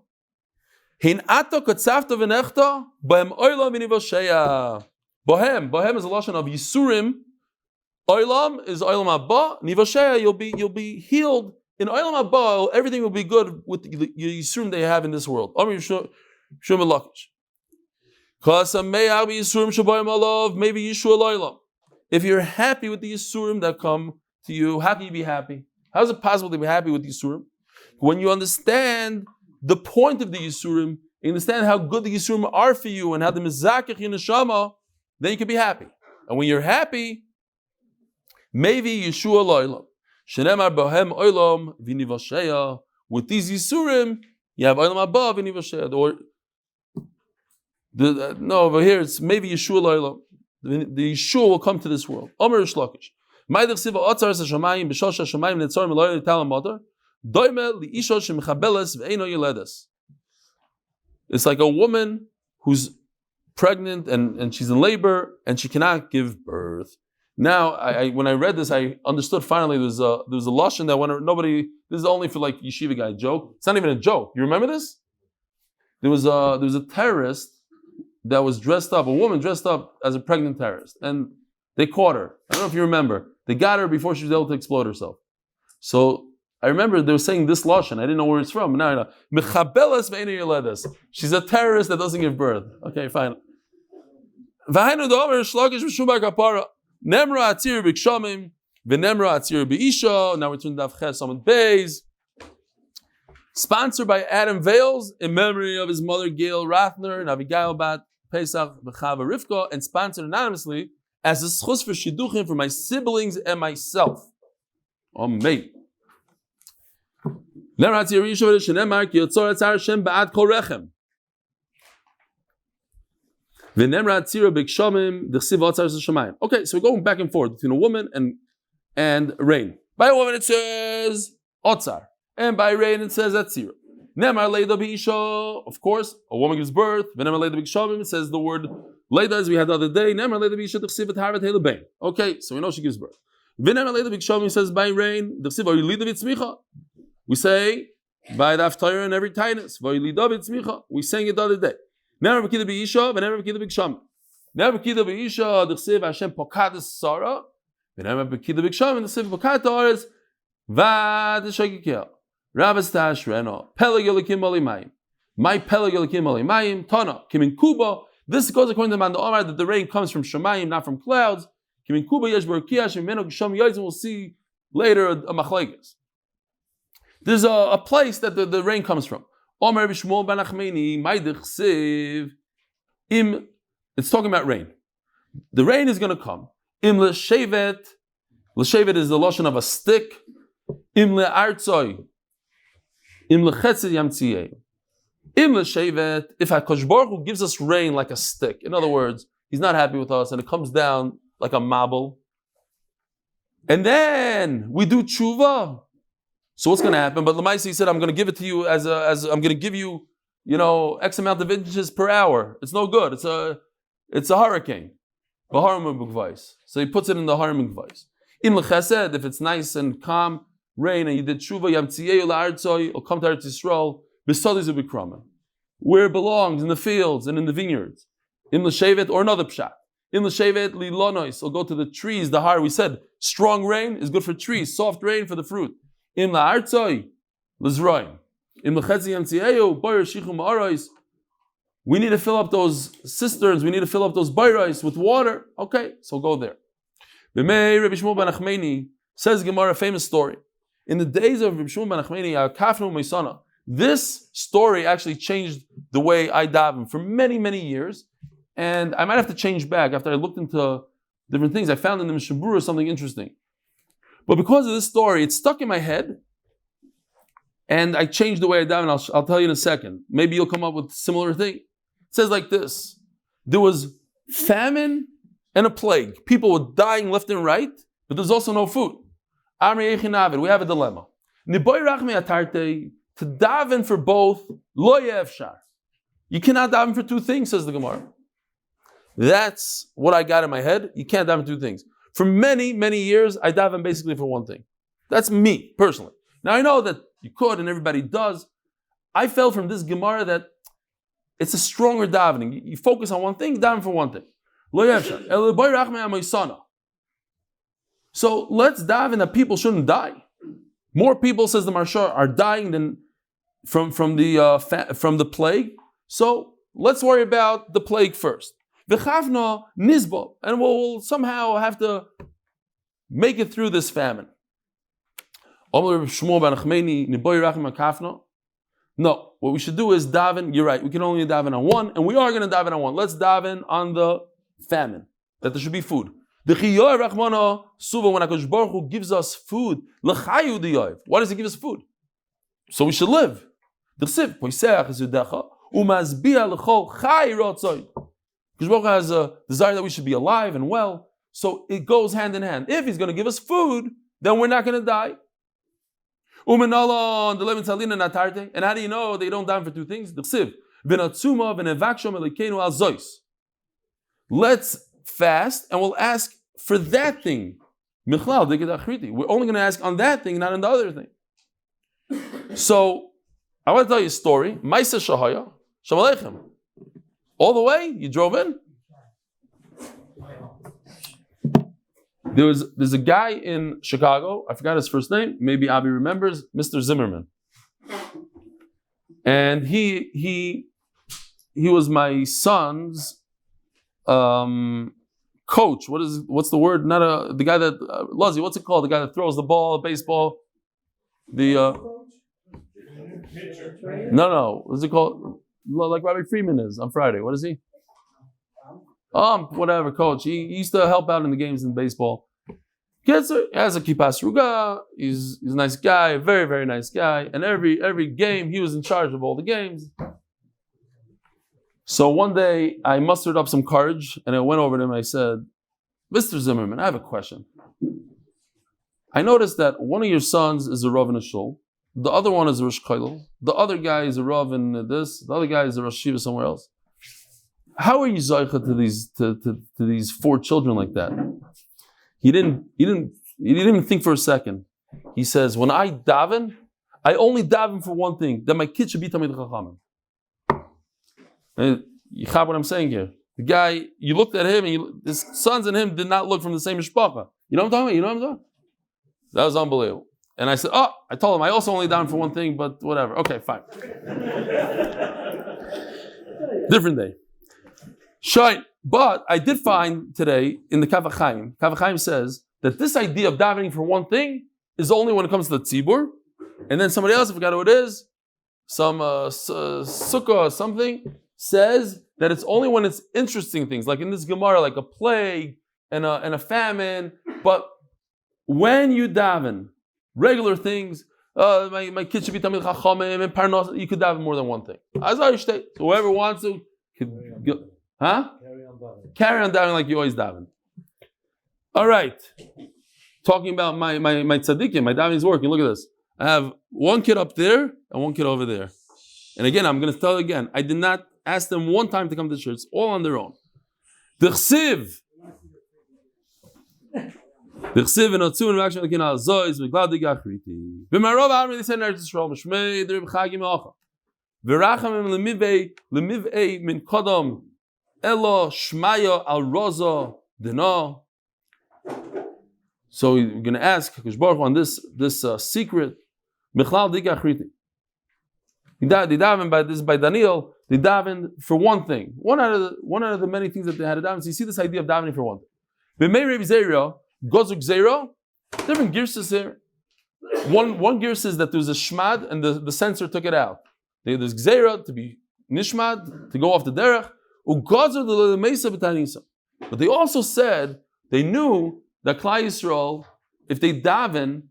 A: hin ato katzavto v'nechta b'hem oilam v'nivosheya. Bohem is a lashon of yisurim. Oilam is oilam haba. Nivosheya, you'll be healed. In Olam Haba, everything will be good with the Yisurim they have in this world. Maybe if you're happy with the Yisurim that come to you, how can you be happy? How is it possible to be happy with the Yisurim? When you understand the point of the Yisurim, you understand how good the Yisurim are for you and how the Mizakach in Nechama, then you can be happy. And when you're happy, maybe Yeshua Loilam. Shenemar bohem oilam v'nivasheya. With these yisurim, you have oilam haba v'nivasheya. Or no, over here it's maybe Yeshua oilam. The Yeshua will come to this world. Omer Shlokish. Ma'idach siva otzar s'shamayim b'shosha shamayim netzorim eloy l'talam motor. Doime li'isha shemichabeles v'eino yeledes. It's like a woman who's pregnant and she's in labor and she cannot give birth. Now, when I read this, I understood finally there was a lashon that when nobody. This is only for like yeshiva guy joke. It's not even a joke. You remember this? There was a terrorist that was dressed up, a woman dressed up as a pregnant terrorist, and they caught her. I don't know if you remember. They got her before she was able to explode herself. So I remember they were saying this lashon. I didn't know where it's from. Now I know. Mechabeles ve'eino yeledes. She's a terrorist that doesn't give birth. Okay, fine. V'hainu domer shlokish v'shubak kapara. Nemra atzir b'kshamim, v'nemra atzir b'isha. Now we're to Daf Amud Beis. Sponsored by Adam Vales in memory of his mother Gale Rathner and Abigail Bat Pesach B'chava Rivka, and sponsored anonymously as a schus for shidduchim for my siblings and myself. Amen. Nemra atzir b'isha v'shenemar ki yotzor atzar Hashem ba'ad kol rechem. Okay, so we're going back and forth between a woman and rain. By a woman it says otzar, and by rain it says atzira. Of course, a woman gives birth. It says the word leida as we had the other day. Okay, so we know she gives birth. It says by rain. We say by the Haftarah and every Taanis. We sang it the other day. Never Bekida B'Isha, Never Bekida B'Gsham. Never Bekida B'Isha, the Chsiv Hashem Pokadas Sarah. Never Bekida B'Gsham, the Chsiv Pokadas Sarah. Vad Shagikil. Ravas Tashreno. Peleg Yolikim Olimayim. My Peleg Yolikim Olimayim. Tana. Kimin Kuba. This goes according to Manda Omar that the rain comes from Shemayim, not from clouds. Kimin Kuba Yesh Berkiyash and Meno Gsham Yozim. We'll see later a Machlekes. There's a place that the rain comes from. Omer B'Shmuel Ben Achmeni, Maidich Siv. It's talking about rain. The rain is going to come. Im L'Shevet is the lotion of a stick. Im le'artzoi, im le'chetzid yamtziyeh, im le'shevet. If HaKadosh Baruch Hu gives us rain like a stick, in other words, He's not happy with us, and it comes down like a marble, and then we do tshuva. So what's going to happen? But Lamaisi, he said, I'm going to give it to you as I'm going to give you, X amount of inches per hour. It's no good. It's a hurricane. So he puts it in the Harim Gvais. In L'chesed, if it's nice and calm, rain, and you did tshuva, Yamtziyeyu la'artzoi, it'll come to Eretz Yisrael, B'sadis u'b'krama, where it belongs, in the fields and in the vineyards. In L'shevet, or another pshat. In L'shevet, li'lonois, it'll go to the trees, the har. We said, strong rain is good for trees, soft rain for the fruit. In la'artzoi, l'zroim. In l'chetzi yamtziyeyu, boyer shichu ma'arois. We need to fill up those cisterns, we need to fill up those boyros with water. Okay, so go there. B'mei Rabbi Shmuel ben Achmeni, says Gemara, a famous story. In the days of Rabbi Shmuel ben Achmeni, kafnu meisana, this story actually changed the way I daven for many, many years. And I might have to change back after I looked into different things. I found in the Mishabura something interesting. But because of this story, it stuck in my head, and I changed the way I daven. I'll tell you in a second. Maybe you'll come up with a similar thing. It says like this: there was famine and a plague. People were dying left and right, but there's also no food. We have a dilemma. To daven for both, lo yefshar. You cannot daven for two things, says the Gemara. That's what I got in my head. You can't daven for two things. For many, many years, I daven basically for one thing. That's me, personally. Now I know that you could, and everybody does. I felt from this Gemara that it's a stronger davening. You focus on one thing, daven for one thing. So let's daven that people shouldn't die. More people, says the Marshal, are dying than from the plague. So let's worry about the plague first. V'chavna nizbo, and we'll somehow have to make it through this famine. No, what we should do is daven. You're right. We can only daven on one, and we are going to daven on one. Let's daven on the famine, that there should be food. The Chiyah Rachmana Suva, when HaKadosh Baruch Hu gives us food, l'chayu diyav. Why does He give us food? So we should live. D'chsiv poiseach ezudecha umazbia l'chol chay rotzoi. HaKadosh Baruch Hu has a desire that we should be alive and well. So it goes hand in hand. If He's going to give us food, then we're not going to die. And how do you know they don't daven for two things? Let's fast and we'll ask for that thing. We're only going to ask on that thing, not on the other thing. So I want to tell you a story. Maisa Shahaya, Shalom Aleichem. All the way, you drove in? There's a guy in Chicago, I forgot his first name, maybe Avi remembers, Mr. Zimmerman. And he was my son's coach. What's the word? The guy that Luzzy, what's it called? The guy that throws the ball, baseball. No, what's it called? Like Rabbi Freeman is on Friday. What is he? Whatever, coach. He used to help out in the games in baseball. Kessler has a kippas ruga. He's a nice guy, very, very nice guy. And every game, he was in charge of all the games. So one day, I mustered up some courage, and I went over to him and I said, Mr. Zimmerman, I have a question. I noticed that one of your sons is a Rav in a shul. The other one is a Rosh Kollel. The other guy is a Rav in this. The other guy is a Rosh Shiva somewhere else. How are you Lzaicher to these four children like that? He didn't even think for a second. He says, when I daven, I only daven for one thing, that my kid should be Talmid Chachamim. You have what I'm saying here. The guy, you looked at him, and his sons and him did not look from the same mishpacha. You know what I'm talking about? You know what I'm talking about? That was unbelievable. And I said, I told him, I also only daven for one thing, but whatever. Okay, fine. Different day. Shine. But I did find today in the Kav HaChaim says that this idea of davening for one thing is only when it comes to the tzibur, and then somebody else, I forgot who it is, some sukkah or something, says that it's only when it's interesting things, like in this Gemara, like a plague and a famine. But when you daven regular things. My kid should be Tamil Chachamim and Parnos. You could daven more than one thing. So whoever wants to, could go, Carry on davening like you always daven. All right. Talking about my tzaddikim, my davening is working. Look at this. I have one kid up there and one kid over there. And again, I'm going to tell you again. I did not ask them one time to come to church. It's all on their own. D'chsiv and Otsu and Rakshon Lekin Al Zois V'Glad Gachriti. V'Marov Amri said Eretz Yisrael Mishmei Derib Chagim Ocha. V'Rachamim Lemivei Min Kodom Elo Shmaya Al Roza Deno. So we're going to ask Hakadosh Baruch Hu on this secret. Michlal Digachriti. They daven by Daniel. They daven for one thing. One out of the many things that they had to daven. So you see this idea of davening for one thing. B'mei Reb Zera, Gozuk Zera, different girsas here. One girsa is that there's a shmad and the censor took it out. There's Zera to be nishmad, to go off the derech. But they also said they knew that Klal Yisrael, if they daven,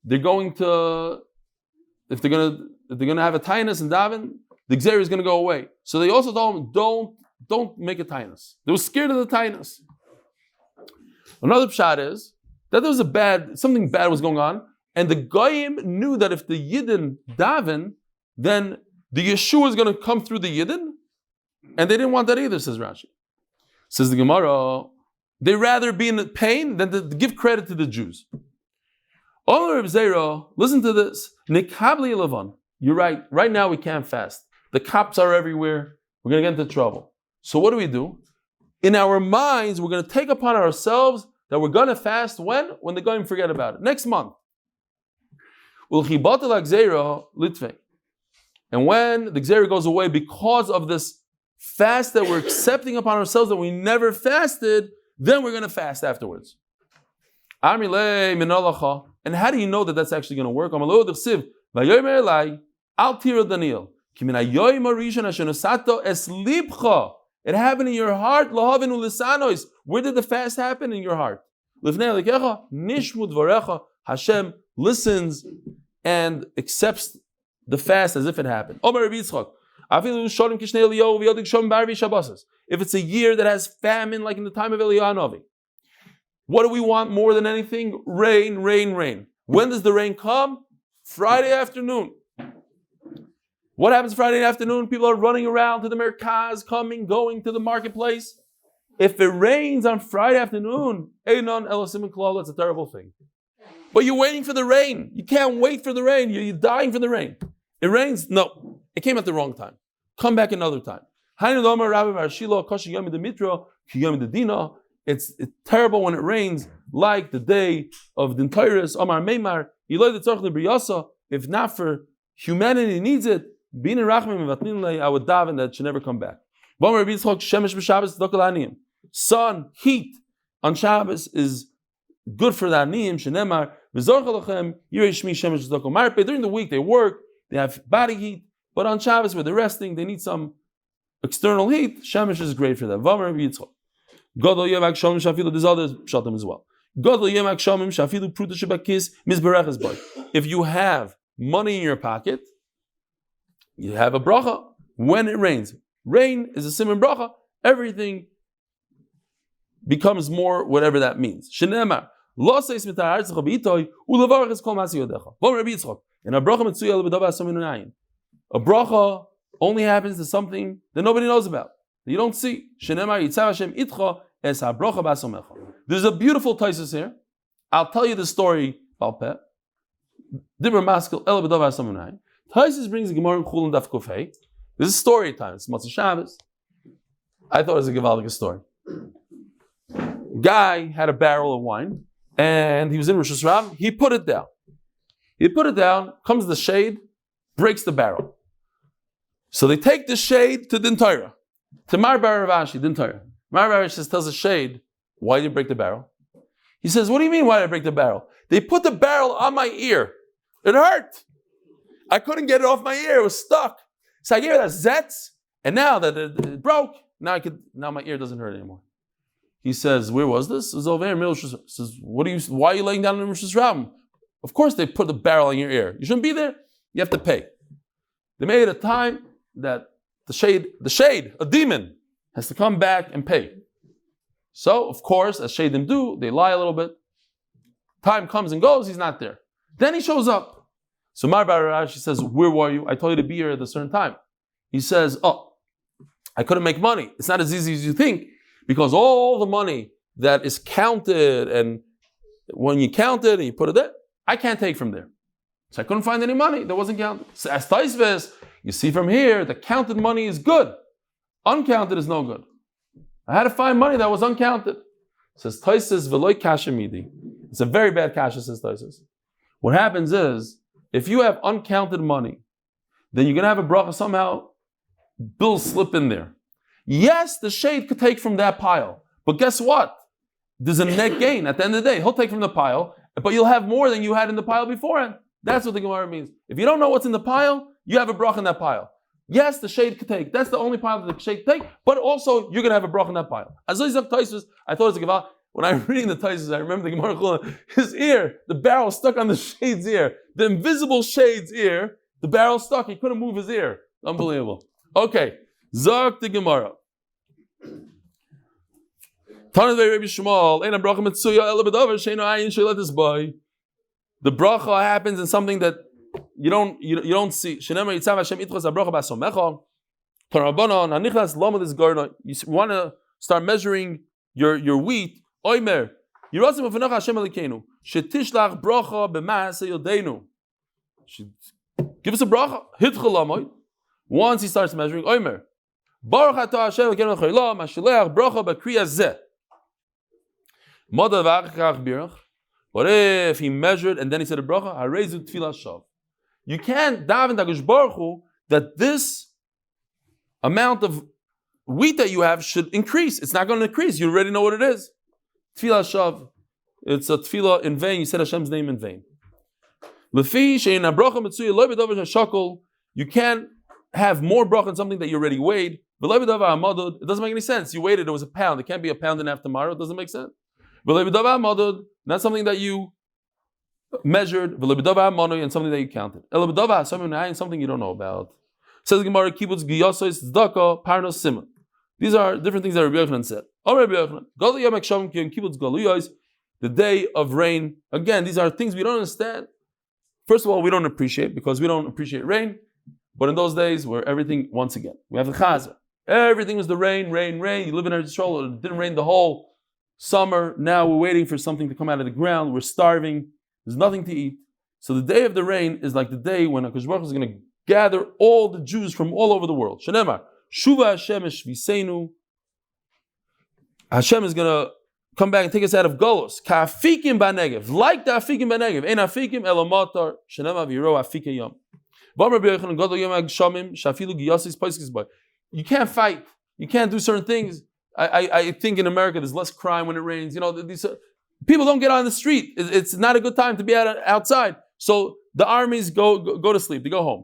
A: they're going to have a Taanis and daven, the Gzeira is going to go away. So they also told them, don't make a Taanis. They were scared of the Taanis. Another pshat is that there was something bad was going on, and the Goyim knew that if the Yidden daven, then the Yeshua is going to come through the Yidden, and they didn't want that either, says Rashi. Says the Gemara, they rather be in pain than to give credit to the Jews. Listen to this. You're right. Right now we can't fast. The cops are everywhere. We're going to get into trouble. So what do? In our minds, we're going to take upon ourselves that we're going to fast when? When the Goyim forget about it. Next month. And when the Gzeira goes away because of this fast that we're accepting upon ourselves that we never fasted, then we're going to fast afterwards. And how do you know that that's actually going to work? It happened in your heart. Where did the fast happen? In your heart. Hashem listens and accepts the fast as if it happened. If it's a year that has famine, like in the time of Eliyahu, what do we want more than anything? Rain, rain, rain. When does the rain come? Friday afternoon. What happens Friday afternoon? People are running around to the merkaz, going to the marketplace. If it rains on Friday afternoon, it's a terrible thing. But you're waiting for the rain. You can't wait for the rain. You're dying for the rain. It rains? No. It came at the wrong time. Come back another time. It's terrible when it rains, like the day of Dintairis, Omar Meimar. If not for humanity needs it, I would daven that it should never come back. Sun, heat on Shabbos is good for the aniyim. During the week they work, they have body heat, but on Shabbos where they're resting, they need some external heat. Shemesh is great for that. There's other pshatim as well. If you have money in your pocket, you have a bracha when it rains. Rain is a siman bracha. Everything becomes more, whatever that means. And a bracha only happens to something that nobody knows about, that you don't see. There's a beautiful taisus here. I'll tell you the story about Peh. Taisus brings a Gemara in Chulin Daf Kufay. This is story time. It's Matzah Shabbos. I thought it was a Gevaldic story. Guy had a barrel of wine, and he was in Rosh Hashanah. He put it down. Comes the shade, breaks the barrel. So they take the shade to Dintayra, to Mar Bar Ravashi, Dintayra. Mar Bar Ravashi tells the shade, why did you break the barrel? He says, what do you mean, why did I break the barrel? They put the barrel on my ear. It hurt. I couldn't get it off my ear. It was stuck. So I gave it a zetz, and now that it broke, now my ear doesn't hurt anymore. He says, where was this? It was over here in Middle. He says, why are you laying down in Rosh Hashanah? Of course they put the barrel in your ear. You shouldn't be there. You have to pay. They made a time that the shade, a demon, has to come back and pay. So, of course, as shadim do, they lie a little bit. Time comes and goes, he's not there. Then he shows up. So Mar Barash says, where were you? I told you to be here at a certain time. He says, oh, I couldn't make money. It's not as easy as you think, because all the money that is counted, and when you count it and you put it there, I can't take from there. So I couldn't find any money that wasn't counted. So as Taisves, you see from here, the counted money is good. Uncounted is no good. I had to find money that was uncounted. Says Taisves, Veloy Kasha Midi. It's a very bad kasha, says Taisves. What happens is, if you have uncounted money, then you're going to have a bracha somehow, bills slip in there. Yes, the shade could take from that pile. But guess what? There's a net gain. At the end of the day, he'll take from the pile, but you'll have more than you had in the pile beforehand. That's what the Gemara means. If you don't know what's in the pile, you have a bracha in that pile. Yes, the shade could take. That's the only pile that the shade could take, but also you're going to have a bracha in that pile. As I thought it was a Gemara. When I'm reading the Taisus, I remember the Gemara, his ear, the barrel stuck on the shade's ear. The invisible shade's ear, the barrel stuck. He couldn't move his ear. Unbelievable. Okay. Zok the Gemara. The bracha happens in something that you don't see. You want to start measuring your wheat. Oimer, give us a bracha. Once he starts measuring, Oimer, what if he measured and then he said a bracha? You can't daven Dagush Baruch Hu that this amount of wheat that you have should increase. It's not going to increase. You already know what it is. Tefillah shav. It's a tefillah in vain. You said Hashem's name in vain. You can't have more bracha than something that you already weighed. It doesn't make any sense. You weighed it, it was a pound. It can't be a pound and a half tomorrow. It doesn't make sense. Not something that you measured, and something that you counted. Something you don't know about. Says the Gemara, kibbutz giyosos tzedakah parnos simon. These are different things that Rabbi Yochanan said. The day of rain. Again, these are things we don't understand. First of all, we don't appreciate because we don't appreciate rain. But in those days, where everything, once again, we have the chazer. Everything was the rain, rain, rain. You live in Eretz Yisrael, it didn't rain the whole summer. Now we're waiting for something to come out of the ground. We're starving. There's nothing to eat. So the day of the rain is like the day when HaKadosh Baruch Hu is going to gather all the Jews from all over the world. Shenemar, Shuva Hashem Eshviseinu. Hashem is going to come back and take us out of Golos. Ka'afikim ba'negev. Like the afikim ba'negev. Ein afikim elomatar. Shenemar v'yiro afike yom. You can't fight. You can't do certain things. I think in America there's less crime when it rains. You know, these people don't get on the street. It's not a good time to be outside. So the armies go to sleep. They go home.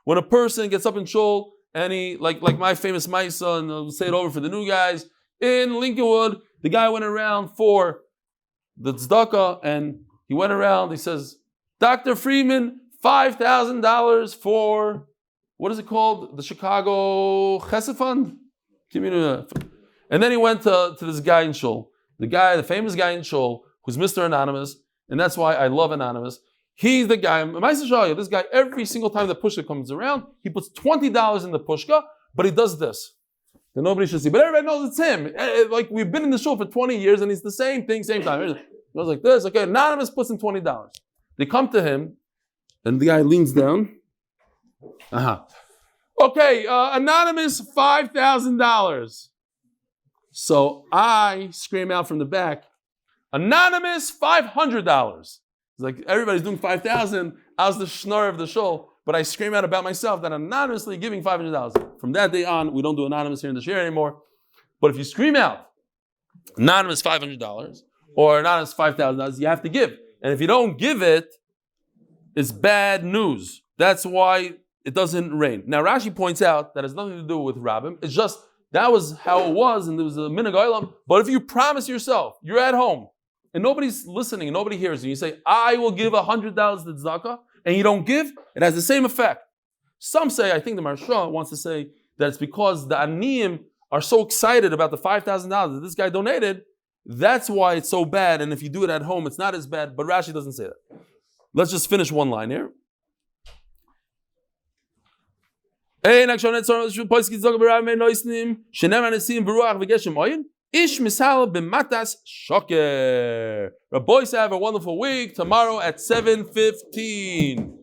A: When a person gets up in shul and he like my famous Maisa, and I'll say it over for the new guys in Lincolnwood. The guy went around for the tzedakah, and he went around. He says, Dr. Freeman, $5,000 for, what is it called? The Chicago Chesed Fund? And then he went to this guy in Shul, the famous guy in Shul, who's Mr. Anonymous, and that's why I love Anonymous. He's the guy, this guy, every single time the pushka comes around, he puts $20 in the pushka, but he does this. That nobody should see. But everybody knows it's him. Like, we've been in the show for 20 years and it's the same thing, same time. He goes like this. Okay, Anonymous puts in $20. They come to him and the guy leans down. Okay, Anonymous, $5,000. So I scream out from the back, Anonymous, $500. It's like everybody's doing 5,000. I was the schnorr of the show. But I scream out about myself that I'm anonymously giving $500. From that day on, we don't do anonymous here in the share anymore. But if you scream out, anonymous $500 or anonymous $5,000, you have to give. And if you don't give it, it's bad news. That's why it doesn't rain. Now Rashi points out that has nothing to do with Rabbim. It's just That was how it was, and there was a minhag olam. But if you promise yourself, you're at home, and nobody's listening, and nobody hears you, you say, I will give $100 to tzedakah, and you don't give, it has the same effect. Some say, I think the Maharsha wants to say that it's because the aniyim are so excited about the $5,000 that this guy donated, that's why it's so bad, and if you do it at home, it's not as bad, but Rashi doesn't say that. Let's just finish one line here. Ish misal b'matas shoker. Rabbi, have a wonderful week. Tomorrow at 7:15.